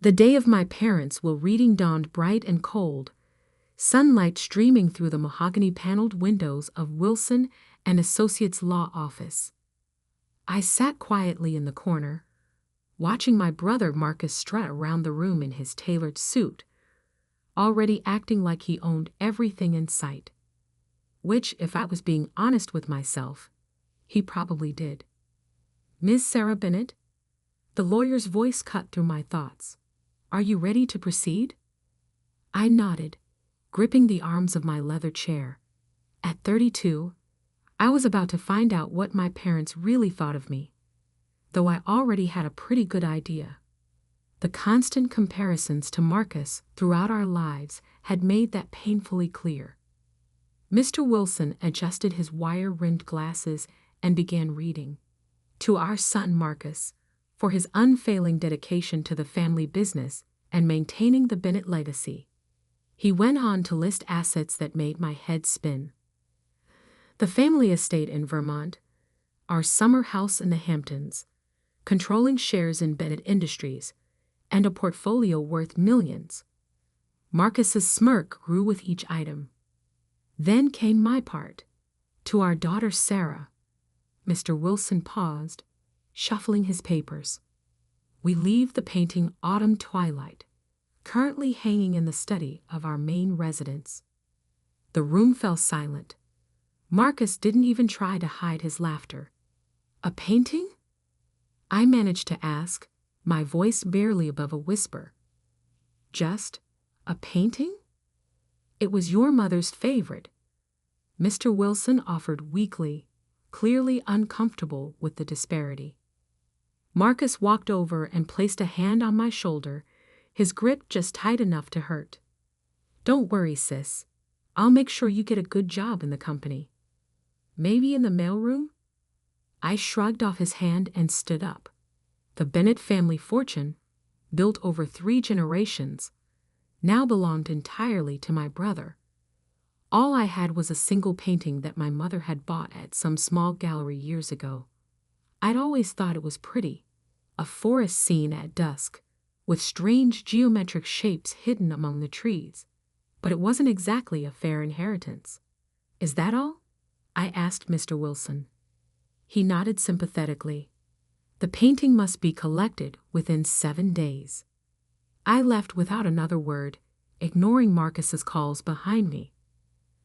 The day of my parents' will reading dawned bright and cold, sunlight streaming through the mahogany-paneled windows of Wilson and Associates Law Office. I sat quietly in the corner, watching my brother Marcus strut around the room in his tailored suit, already acting like he owned everything in sight. Which, if I was being honest with myself, he probably did. "Miss Sarah Bennett?" The lawyer's voice cut through my thoughts. "Are you ready to proceed?" I nodded, gripping the arms of my leather chair. At 32, I was about to find out what my parents really thought of me, though I already had a pretty good idea. The constant comparisons to Marcus throughout our lives had made that painfully clear. Mr. Wilson adjusted his wire-rimmed glasses and began reading. "To our son Marcus, for his unfailing dedication to the family business and maintaining the Bennett legacy." He went on to list assets that made my head spin. The family estate in Vermont, our summer house in the Hamptons, controlling shares in Bennett Industries, and a portfolio worth millions. Marcus's smirk grew with each item. Then came my part. "To our daughter Sarah." Mr. Wilson paused, shuffling his papers. "We leave the painting Autumn Twilight, currently hanging in the study of our main residence." The room fell silent. Marcus didn't even try to hide his laughter. "A painting?" I managed to ask, my voice barely above a whisper. "Just a painting?" "It was your mother's favorite," Mr. Wilson offered weakly, clearly uncomfortable with the disparity. Marcus walked over and placed a hand on my shoulder, his grip just tight enough to hurt. "Don't worry, sis. I'll make sure you get a good job in the company. Maybe in the mailroom?" I shrugged off his hand and stood up. The Bennett family fortune, built over 3 generations, now belonged entirely to my brother. All I had was a single painting that my mother had bought at some small gallery years ago. I'd always thought it was pretty, a forest scene at dusk, with strange geometric shapes hidden among the trees, but it wasn't exactly a fair inheritance. "Is that all?" I asked Mr. Wilson. He nodded sympathetically. "The painting must be collected within 7 days." I left without another word, ignoring Marcus's calls behind me.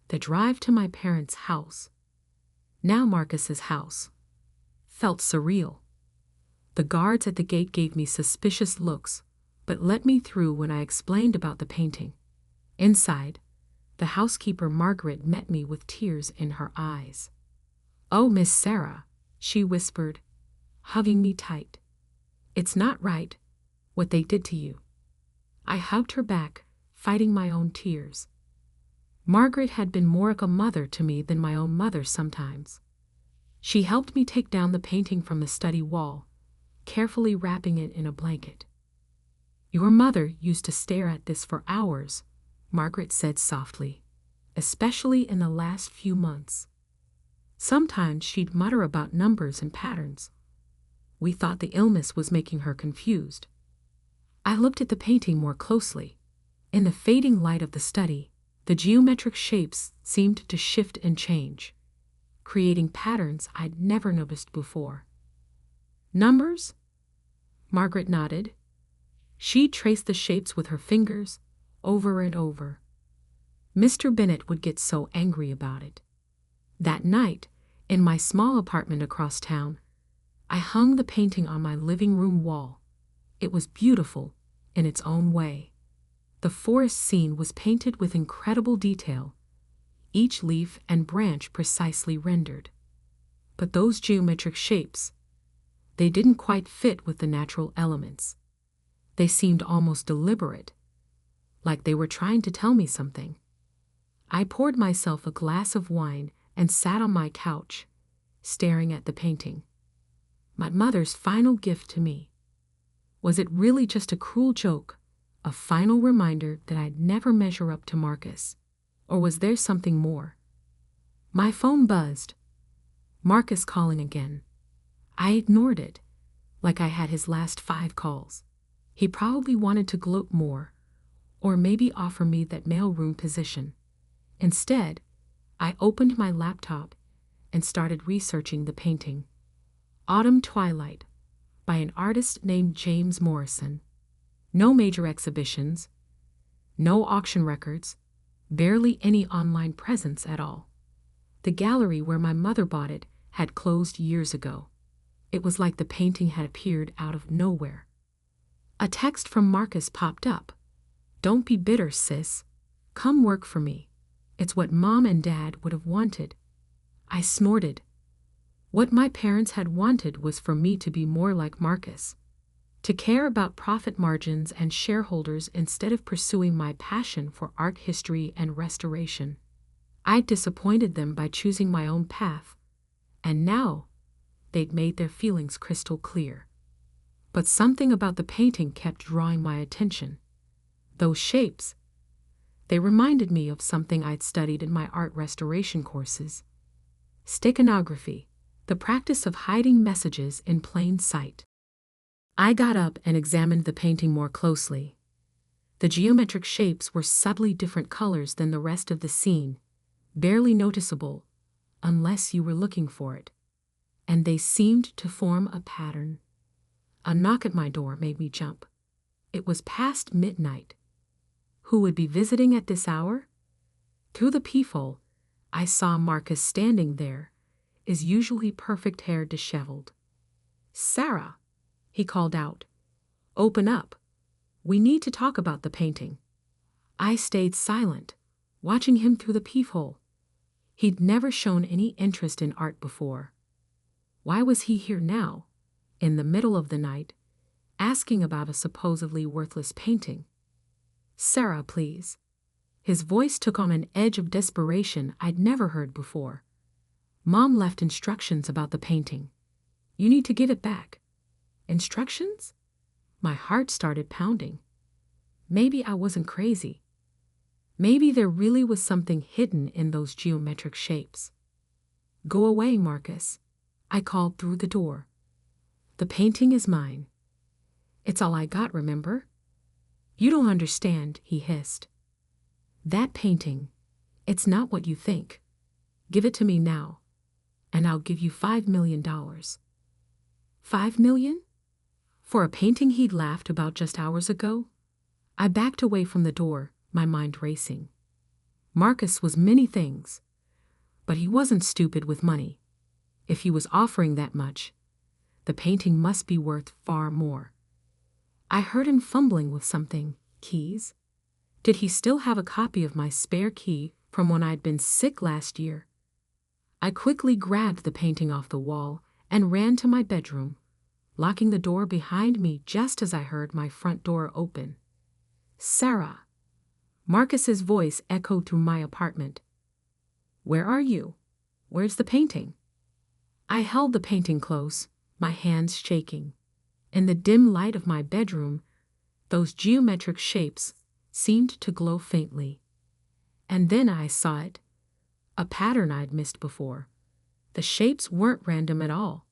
The drive to my parents' house, now Marcus's house, felt surreal. The guards at the gate gave me suspicious looks, but let me through when I explained about the painting. Inside, the housekeeper Margaret met me with tears in her eyes. "Oh, Miss Sarah," she whispered, hugging me tight. "It's not right, what they did to you." I hugged her back, fighting my own tears. Margaret had been more like a mother to me than my own mother sometimes. She helped me take down the painting from the study wall, carefully wrapping it in a blanket. "Your mother used to stare at this for hours," Margaret said softly, "especially in the last few months. Sometimes she'd mutter about numbers and patterns. We thought the illness was making her confused." I looked at the painting more closely. In the fading light of the study, the geometric shapes seemed to shift and change, creating patterns I'd never noticed before. "Numbers?" Margaret nodded. She traced the shapes with her fingers, over and over. Mr. Bennett would get so angry about it. That night, in my small apartment across town, I hung the painting on my living room wall. It was beautiful in its own way. The forest scene was painted with incredible detail, each leaf and branch precisely rendered. But those geometric shapes, they didn't quite fit with the natural elements. They seemed almost deliberate, like they were trying to tell me something. I poured myself a glass of wine and sat on my couch, staring at the painting. My mother's final gift to me. Was it really just a cruel joke, a final reminder that I'd never measure up to Marcus? Or was there something more? My phone buzzed. Marcus calling again. I ignored it, like I had his last 5 calls. He probably wanted to gloat more, or maybe offer me that mailroom position. Instead, I opened my laptop and started researching the painting. Autumn Twilight, by an artist named James Morrison. No major exhibitions, no auction records, barely any online presence at all. The gallery where my mother bought it had closed years ago. It was like the painting had appeared out of nowhere. A text from Marcus popped up. "Don't be bitter, sis. Come work for me. It's what Mom and Dad would have wanted." I snorted. What my parents had wanted was for me to be more like Marcus, to care about profit margins and shareholders instead of pursuing my passion for art history and restoration. I'd disappointed them by choosing my own path, and now they'd made their feelings crystal clear. But something about the painting kept drawing my attention. Those shapes, they reminded me of something I'd studied in my art restoration courses. Steganography, the practice of hiding messages in plain sight. I got up and examined the painting more closely. The geometric shapes were subtly different colors than the rest of the scene, barely noticeable unless you were looking for it, and they seemed to form a pattern. A knock at my door made me jump. It was past midnight. Who would be visiting at this hour? Through the peephole, I saw Marcus standing there, his usually perfect hair disheveled. "Sarah," he called out. "Open up. We need to talk about the painting." I stayed silent, watching him through the peephole. He'd never shown any interest in art before. Why was he here now, in the middle of the night, asking about a supposedly worthless painting? "Sarah, please." His voice took on an edge of desperation I'd never heard before. "Mom left instructions about the painting. You need to give it back." Instructions? My heart started pounding. Maybe I wasn't crazy. Maybe there really was something hidden in those geometric shapes. "Go away, Marcus," I called through the door. "The painting is mine. It's all I got, remember?" "You don't understand," he hissed. "That painting, it's not what you think. Give it to me now, and I'll give you $5 million. $5 million? For a painting he'd laughed about just hours ago? I backed away from the door, my mind racing. Marcus was many things, but he wasn't stupid with money. If he was offering that much, the painting must be worth far more. I heard him fumbling with something. Keys? Did he still have a copy of my spare key from when I'd been sick last year? I quickly grabbed the painting off the wall and ran to my bedroom, locking the door behind me just as I heard my front door open. "Sarah." Marcus's voice echoed through my apartment. "Where are you? Where's the painting?" I held the painting close, my hands shaking. In the dim light of my bedroom, those geometric shapes seemed to glow faintly. And then I saw it, a pattern I'd missed before. The shapes weren't random at all.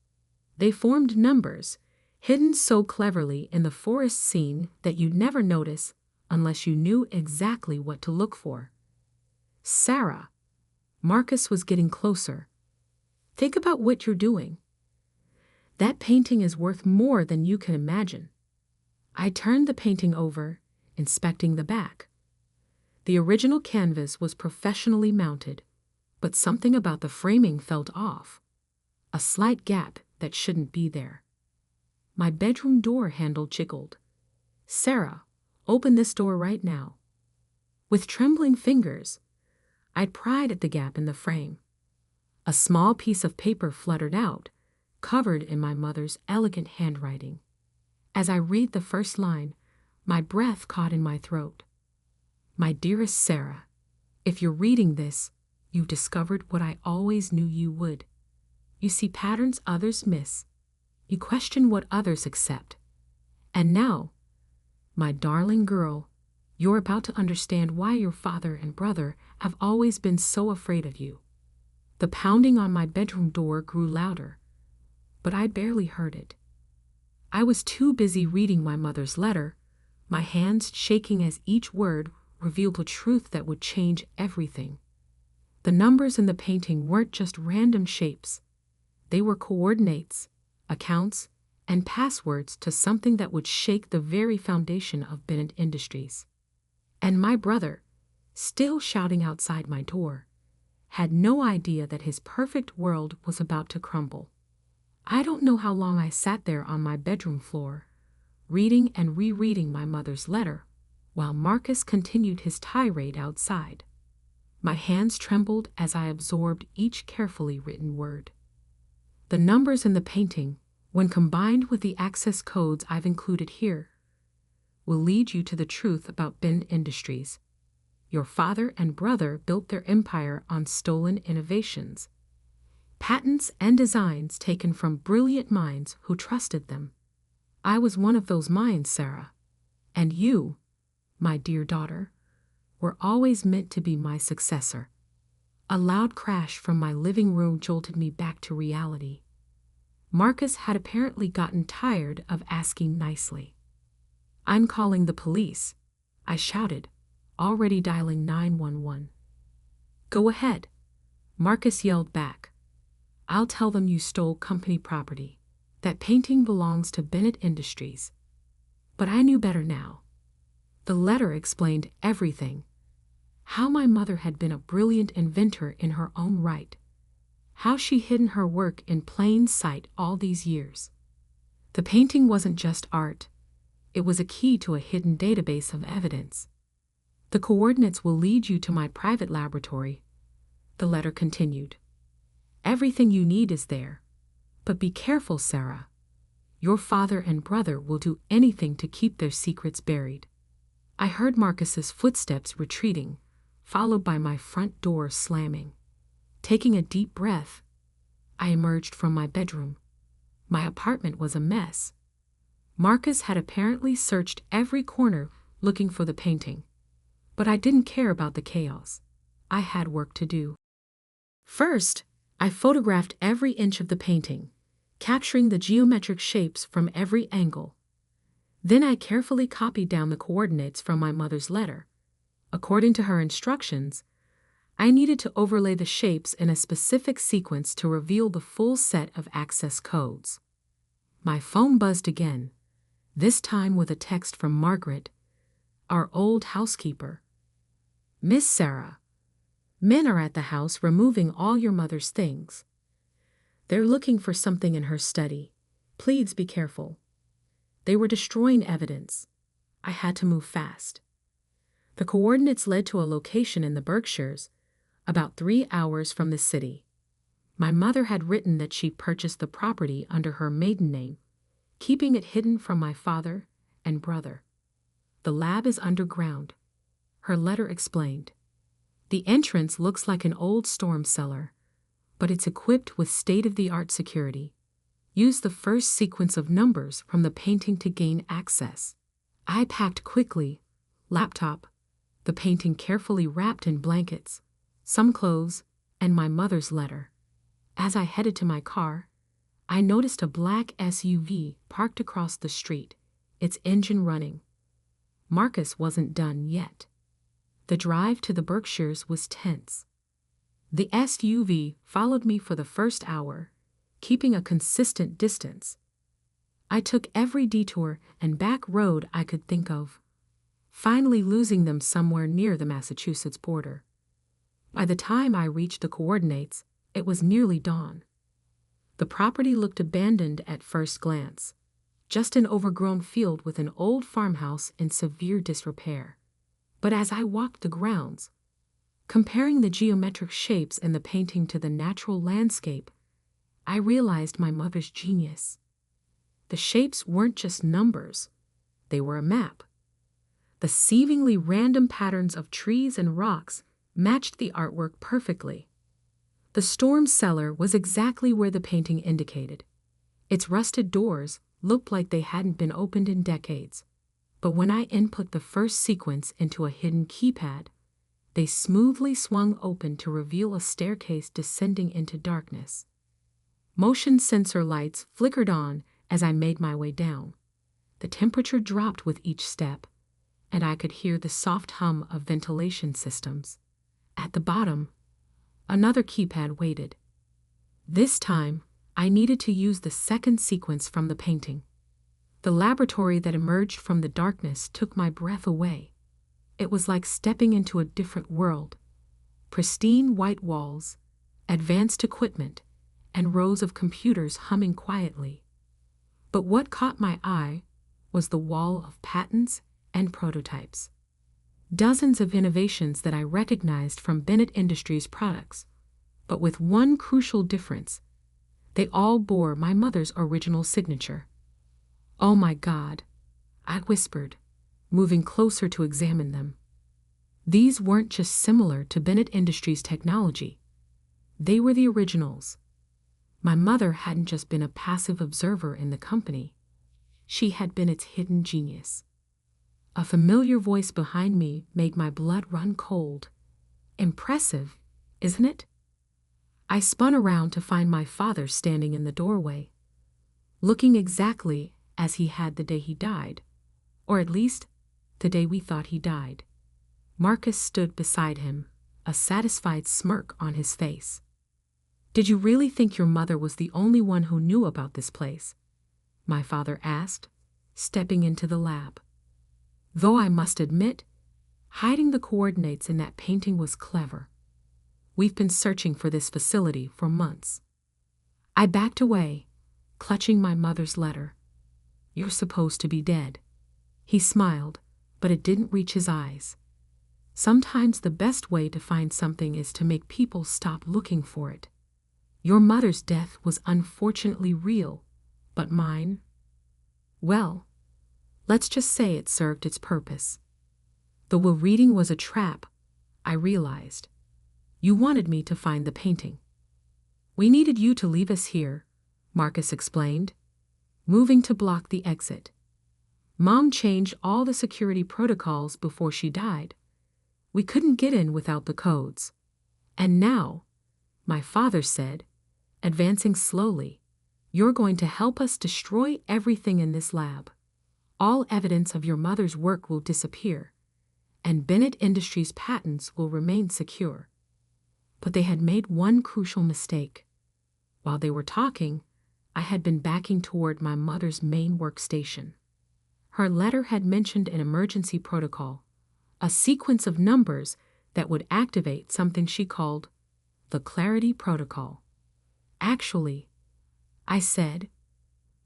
They formed numbers, hidden so cleverly in the forest scene that you'd never notice unless you knew exactly what to look for. "Sarah." Marcus was getting closer. "Think about what you're doing. That painting is worth more than you can imagine." I turned the painting over, inspecting the back. The original canvas was professionally mounted, but something about the framing felt off. A slight gap that shouldn't be there. My bedroom door handle jiggled. "Sarah, open this door right now." With trembling fingers, I'd pried at the gap in the frame. A small piece of paper fluttered out, covered in my mother's elegant handwriting. As I read the first line, my breath caught in my throat. "My dearest Sarah, if you're reading this, you've discovered what I always knew you would. You see patterns others miss. You question what others accept. And now, my darling girl, you're about to understand why your father and brother have always been so afraid of you." The pounding on my bedroom door grew louder, but I barely heard it. I was too busy reading my mother's letter my hands shaking as each word revealed a truth that would change everything. The numbers in the painting weren't just random shapes. They were coordinates, accounts, and passwords to something that would shake the very foundation of Bennett Industries. And my brother, still shouting outside my door, had no idea that his perfect world was about to crumble. I don't know how long I sat there on my bedroom floor, reading and rereading my mother's letter, while Marcus continued his tirade outside. My hands trembled as I absorbed each carefully written word. The numbers in the painting, when combined with the access codes I've included here, will lead you to the truth about Bennett Industries. Your father and brother built their empire on stolen innovations, patents and designs taken from brilliant minds who trusted them. I was one of those minds, Sarah. And you, my dear daughter, were always meant to be my successor. A loud crash from my living room jolted me back to reality. Marcus had apparently gotten tired of asking nicely. "I'm calling the police," I shouted, already dialing 911. "Go ahead," Marcus yelled back. "I'll tell them you stole company property. That painting belongs to Bennett Industries." But I knew better now. The letter explained everything. How my mother had been a brilliant inventor in her own right. How she hidden her work in plain sight all these years. The painting wasn't just art. It was a key to a hidden database of evidence. "The coordinates will lead you to my private laboratory," the letter continued. "Everything you need is there. But be careful, Sarah. Your father and brother will do anything to keep their secrets buried." I heard Marcus's footsteps retreating, followed by my front door slamming. Taking a deep breath, I emerged from my bedroom. My apartment was a mess. Marcus had apparently searched every corner looking for the painting. But I didn't care about the chaos. I had work to do. First, I photographed every inch of the painting, capturing the geometric shapes from every angle. Then I carefully copied down the coordinates from my mother's letter. According to her instructions, I needed to overlay the shapes in a specific sequence to reveal the full set of access codes. My phone buzzed again, this time with a text from Margaret, our old housekeeper. "Miss Sarah, men are at the house removing all your mother's things. They're looking for something in her study. Please be careful." They were destroying evidence. I had to move fast. The coordinates led to a location in the Berkshires, about 3 hours from the city. My mother had written that she purchased the property under her maiden name, keeping it hidden from my father and brother. "The lab is underground," her letter explained. "The entrance looks like an old storm cellar, but it's equipped with state-of-the-art security. Use the first sequence of numbers from the painting to gain access." I packed quickly, laptop, the painting carefully wrapped in blankets, some clothes, and my mother's letter. As I headed to my car, I noticed a black SUV parked across the street, its engine running. Marcus wasn't done yet. The drive to the Berkshires was tense. The SUV followed me for the first hour, keeping a consistent distance. I took every detour and back road I could think of, finally losing them somewhere near the Massachusetts border. By the time I reached the coordinates, it was nearly dawn. The property looked abandoned at first glance, just an overgrown field with an old farmhouse in severe disrepair. But as I walked the grounds, comparing the geometric shapes in the painting to the natural landscape, I realized my mother's genius. The shapes weren't just numbers, they were a map. The seemingly random patterns of trees and rocks matched the artwork perfectly. The storm cellar was exactly where the painting indicated. Its rusted doors looked like they hadn't been opened in decades, but when I input the first sequence into a hidden keypad, they smoothly swung open to reveal a staircase descending into darkness. Motion sensor lights flickered on as I made my way down. The temperature dropped with each step, and I could hear the soft hum of ventilation systems. At the bottom, another keypad waited. This time, I needed to use the second sequence from the painting. The laboratory that emerged from the darkness took my breath away. It was like stepping into a different world. Pristine white walls, advanced equipment, and rows of computers humming quietly. But what caught my eye was the wall of patents and prototypes. Dozens of innovations that I recognized from Bennett Industries products, but with one crucial difference. They all bore my mother's original signature. "Oh my God," I whispered, moving closer to examine them. These weren't just similar to Bennett Industries technology. They were the originals. My mother hadn't just been a passive observer in the company. She had been its hidden genius. A familiar voice behind me made my blood run cold. "Impressive, isn't it?" I spun around to find my father standing in the doorway, looking exactly as he had the day he died, or at least, the day we thought he died. Marcus stood beside him, a satisfied smirk on his face. "Did you really think your mother was the only one who knew about this place?" my father asked, stepping into the lab. Though I must admit, hiding the coordinates in that painting was clever. We've been searching for this facility for months. I backed away, clutching my mother's letter. "You're supposed to be dead." He smiled, but it didn't reach his eyes. Sometimes the best way to find something is to make people stop looking for it. Your mother's death was unfortunately real, but mine? Well, let's just say it served its purpose. The will reading was a trap, I realized. You wanted me to find the painting. "We needed you to leave us here," Marcus explained, moving to block the exit. "Mom changed all the security protocols before she died. We couldn't get in without the codes. And now," my father said, advancing slowly, "you're going to help us destroy everything in this lab. All evidence of your mother's work will disappear, and Bennett Industries' patents will remain secure." But they had made one crucial mistake. While they were talking, I had been backing toward my mother's main workstation. Her letter had mentioned an emergency protocol, a sequence of numbers that would activate something she called the Clarity Protocol. "Actually," I said,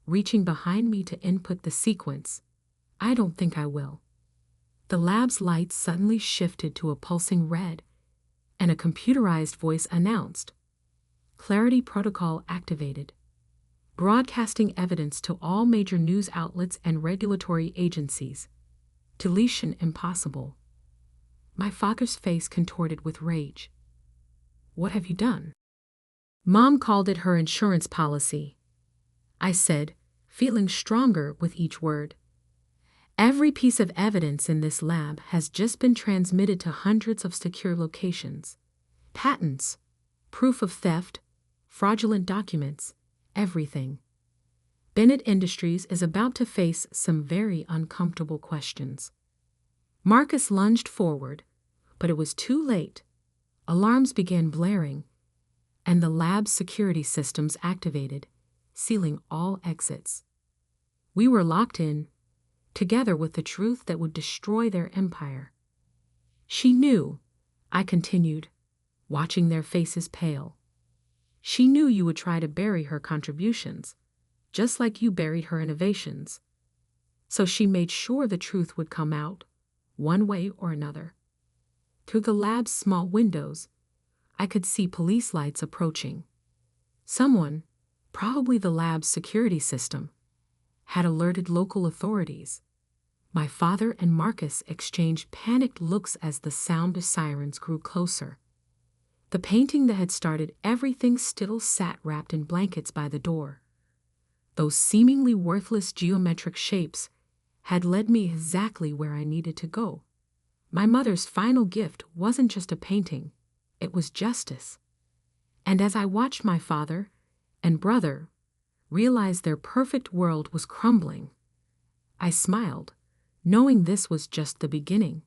reaching behind me to input the sequence, "I don't think I will." The lab's lights suddenly shifted to a pulsing red, and a computerized voice announced, "Clarity Protocol activated. Broadcasting evidence to all major news outlets and regulatory agencies. Deletion impossible." My father's face contorted with rage. "What have you done?" "Mom called it her insurance policy," I said, feeling stronger with each word. "Every piece of evidence in this lab has just been transmitted to hundreds of secure locations. Patents, proof of theft, fraudulent documents, everything. Bennett Industries is about to face some very uncomfortable questions." Marcus lunged forward, but it was too late. Alarms began blaring, and the lab's security systems activated, sealing all exits. We were locked in, together with the truth that would destroy their empire. "She knew," I continued, watching their faces pale. "She knew you would try to bury her contributions, just like you buried her innovations. So she made sure the truth would come out, one way or another." Through the lab's small windows, I could see police lights approaching. Someone, probably the lab's security system, had alerted local authorities. My father and Marcus exchanged panicked looks as the sound of sirens grew closer. The painting that had started everything still sat wrapped in blankets by the door. Those seemingly worthless geometric shapes had led me exactly where I needed to go. My mother's final gift wasn't just a painting, it was justice. And as I watched my father and brother realize their perfect world was crumbling, I smiled, knowing this was just the beginning.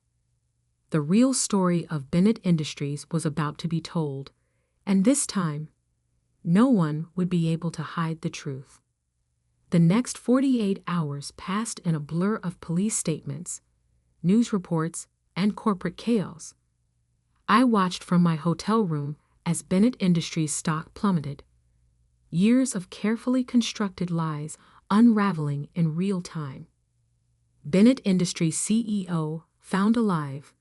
The real story of Bennett Industries was about to be told, and this time, no one would be able to hide the truth. The next 48 hours passed in a blur of police statements, news reports, and corporate chaos. I watched from my hotel room as Bennett Industries stock plummeted. Years of carefully constructed lies unraveling in real time. Bennett Industries CEO found alive,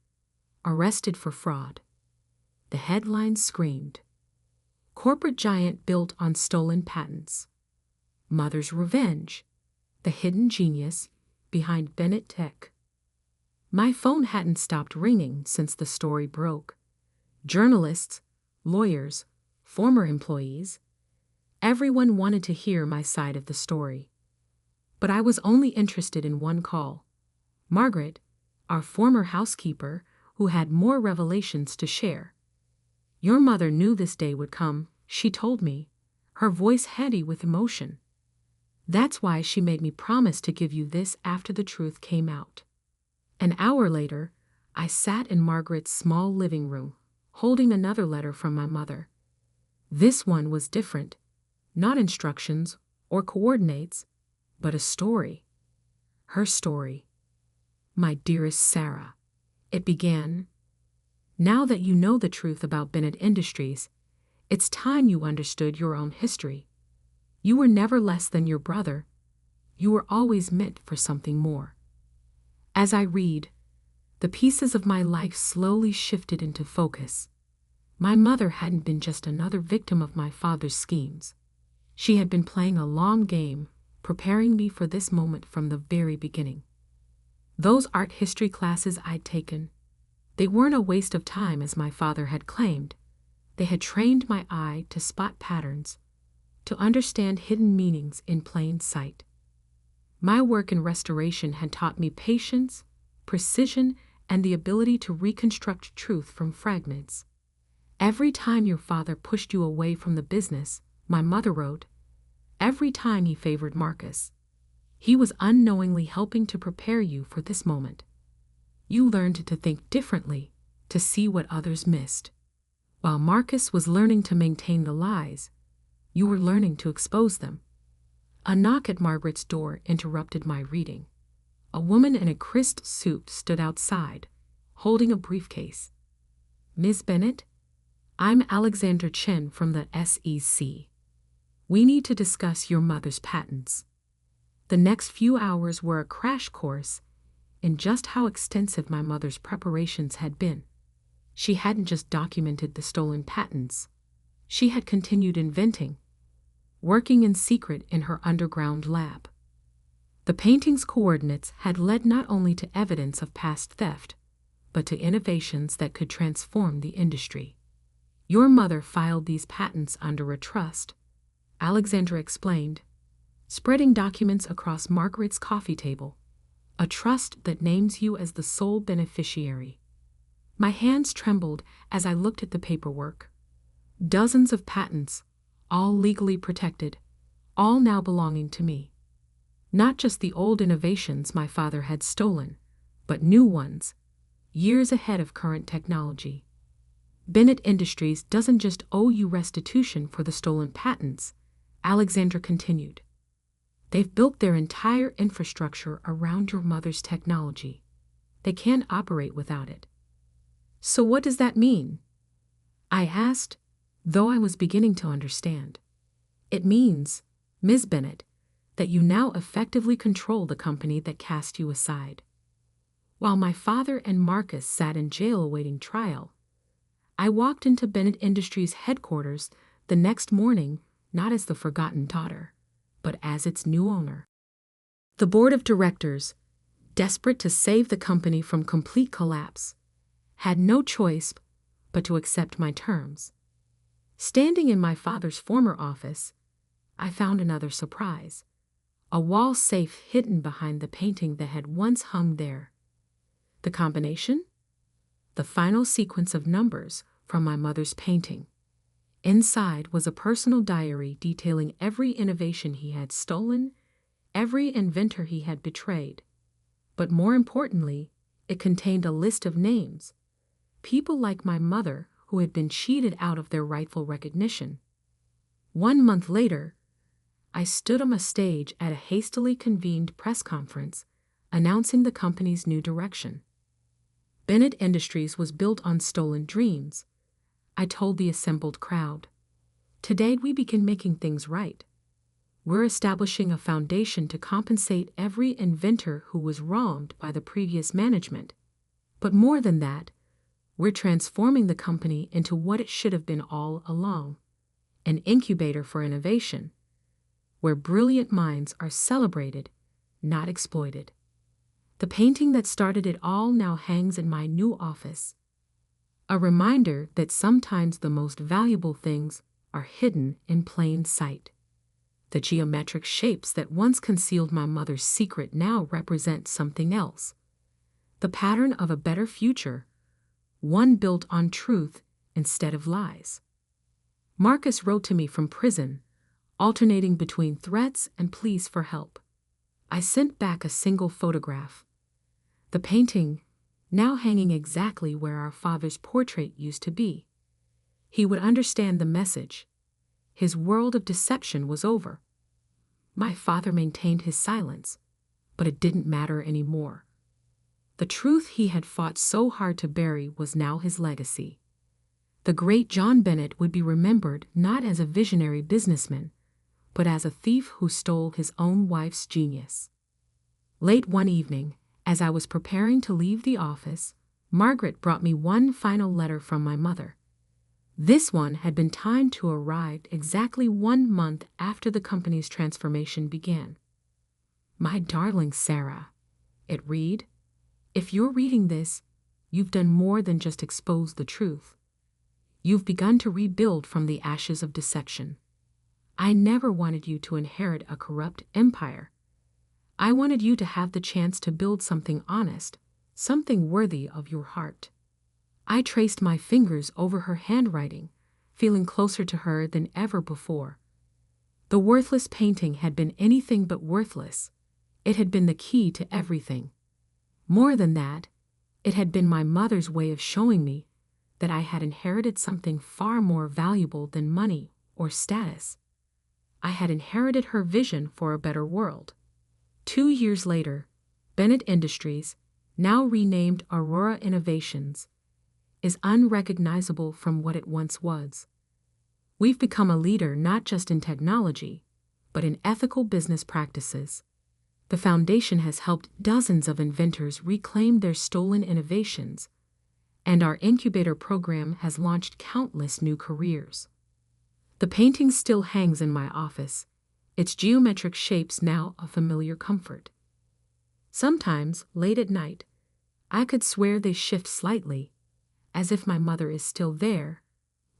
arrested for fraud. The headlines screamed. Corporate giant built on stolen patents. Mother's revenge. The hidden genius behind Bennett Tech. My phone hadn't stopped ringing since the story broke. Journalists, lawyers, former employees, everyone wanted to hear my side of the story. But I was only interested in one call. Margaret, our former housekeeper, who had more revelations to share. Your mother knew this day would come, she told me, her voice heavy with emotion. That's why she made me promise to give you this after the truth came out. An hour later, I sat in Margaret's small living room, holding another letter from my mother. This one was different, not instructions or coordinates, but a story. Her story. My dearest Sarah, it began. Now that you know the truth about Bennett Industries, it's time you understood your own history. You were never less than your brother. You were always meant for something more. As I read, the pieces of my life slowly shifted into focus. My mother hadn't been just another victim of my father's schemes. She had been playing a long game, preparing me for this moment from the very beginning. Those art history classes I'd taken, they weren't a waste of time as my father had claimed. They had trained my eye to spot patterns, to understand hidden meanings in plain sight. My work in restoration had taught me patience, precision, and the ability to reconstruct truth from fragments. Every time your father pushed you away from the business, my mother wrote, every time he favored Marcus, he was unknowingly helping to prepare you for this moment. You learned to think differently, to see what others missed. While Marcus was learning to maintain the lies, you were learning to expose them. A knock at Margaret's door interrupted my reading. A woman in a crisp suit stood outside, holding a briefcase. Ms. Bennett, I'm Alexander Chen from the SEC. We need to discuss your mother's patents. The next few hours were a crash course in just how extensive my mother's preparations had been. She hadn't just documented the stolen patents. She had continued inventing, working in secret in her underground lab. The painting's coordinates had led not only to evidence of past theft, but to innovations that could transform the industry. Your mother filed these patents under a trust, Alexandra explained, spreading documents across Margaret's coffee table, a trust that names you as the sole beneficiary. My hands trembled as I looked at the paperwork. Dozens of patents, all legally protected, all now belonging to me. Not just the old innovations my father had stolen, but new ones, years ahead of current technology. Bennett Industries doesn't just owe you restitution for the stolen patents, Alexandra continued. They've built their entire infrastructure around your mother's technology. They can't operate without it. So what does that mean? I asked, though I was beginning to understand. It means, Ms. Bennett, that you now effectively control the company that cast you aside. While my father and Marcus sat in jail awaiting trial, I walked into Bennett Industries headquarters the next morning not as the forgotten daughter, but as its new owner. The board of directors, desperate to save the company from complete collapse, had no choice but to accept my terms. Standing in my father's former office, I found another surprise, a wall safe hidden behind the painting that had once hung there. The combination? The final sequence of numbers from my mother's painting. Inside was a personal diary detailing every innovation he had stolen, every inventor he had betrayed. But more importantly, it contained a list of names, people like my mother who had been cheated out of their rightful recognition. 1 month later, I stood on a stage at a hastily convened press conference announcing the company's new direction. Bennett Industries was built on stolen dreams, I told the assembled crowd. Today we begin making things right. We're establishing a foundation to compensate every inventor who was wronged by the previous management. But more than that, we're transforming the company into what it should have been all along, an incubator for innovation, where brilliant minds are celebrated, not exploited. The painting that started it all now hangs in my new office, a reminder that sometimes the most valuable things are hidden in plain sight. The geometric shapes that once concealed my mother's secret now represent something else, the pattern of a better future, one built on truth instead of lies. Marcus wrote to me from prison, alternating between threats and pleas for help. I sent back a single photograph. The painting, now hanging exactly where our father's portrait used to be. He would understand the message. His world of deception was over. My father maintained his silence, but it didn't matter anymore. The truth he had fought so hard to bury was now his legacy. The great John Bennett would be remembered not as a visionary businessman, but as a thief who stole his own wife's genius. Late one evening, as I was preparing to leave the office, Margaret brought me one final letter from my mother. This one had been timed to arrive exactly 1 month after the company's transformation began. My darling Sarah, it read, if you're reading this, you've done more than just expose the truth. You've begun to rebuild from the ashes of deception. I never wanted you to inherit a corrupt empire. I wanted you to have the chance to build something honest, something worthy of your heart. I traced my fingers over her handwriting, feeling closer to her than ever before. The worthless painting had been anything but worthless. It had been the key to everything. More than that, it had been my mother's way of showing me that I had inherited something far more valuable than money or status. I had inherited her vision for a better world. 2 years later, Bennett Industries, now renamed Aurora Innovations, is unrecognizable from what it once was. We've become a leader not just in technology, but in ethical business practices. The foundation has helped dozens of inventors reclaim their stolen innovations, and our incubator program has launched countless new careers. The painting still hangs in my office, its geometric shapes now a familiar comfort. Sometimes, late at night, I could swear they shift slightly, as if my mother is still there,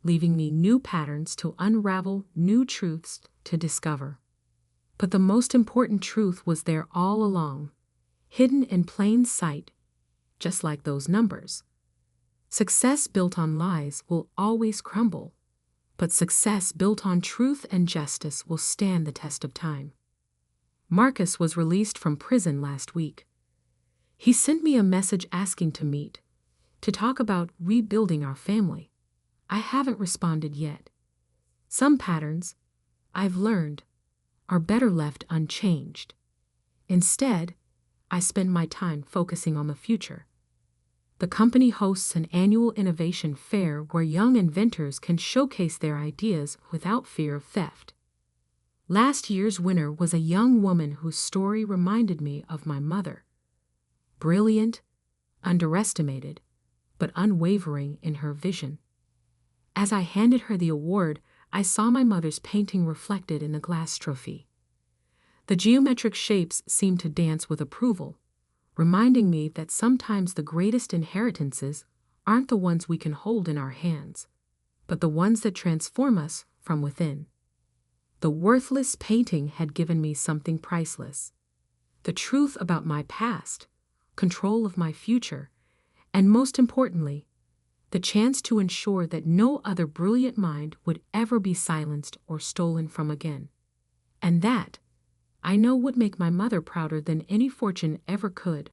leaving me new patterns to unravel, new truths to discover. But the most important truth was there all along, hidden in plain sight, just like those numbers. Success built on lies will always crumble, but success built on truth and justice will stand the test of time. Marcus was released from prison last week. He sent me a message asking to meet, to talk about rebuilding our family. I haven't responded yet. Some patterns, I've learned, are better left unchanged. Instead, I spend my time focusing on the future. The company hosts an annual innovation fair where young inventors can showcase their ideas without fear of theft. Last year's winner was a young woman whose story reminded me of my mother. Brilliant, underestimated, but unwavering in her vision. As I handed her the award, I saw my mother's painting reflected in the glass trophy. The geometric shapes seemed to dance with approval, reminding me that sometimes the greatest inheritances aren't the ones we can hold in our hands, but the ones that transform us from within. The worthless painting had given me something priceless: the truth about my past, control of my future, and most importantly, the chance to ensure that no other brilliant mind would ever be silenced or stolen from again. And that, I know, would make my mother prouder than any fortune ever could.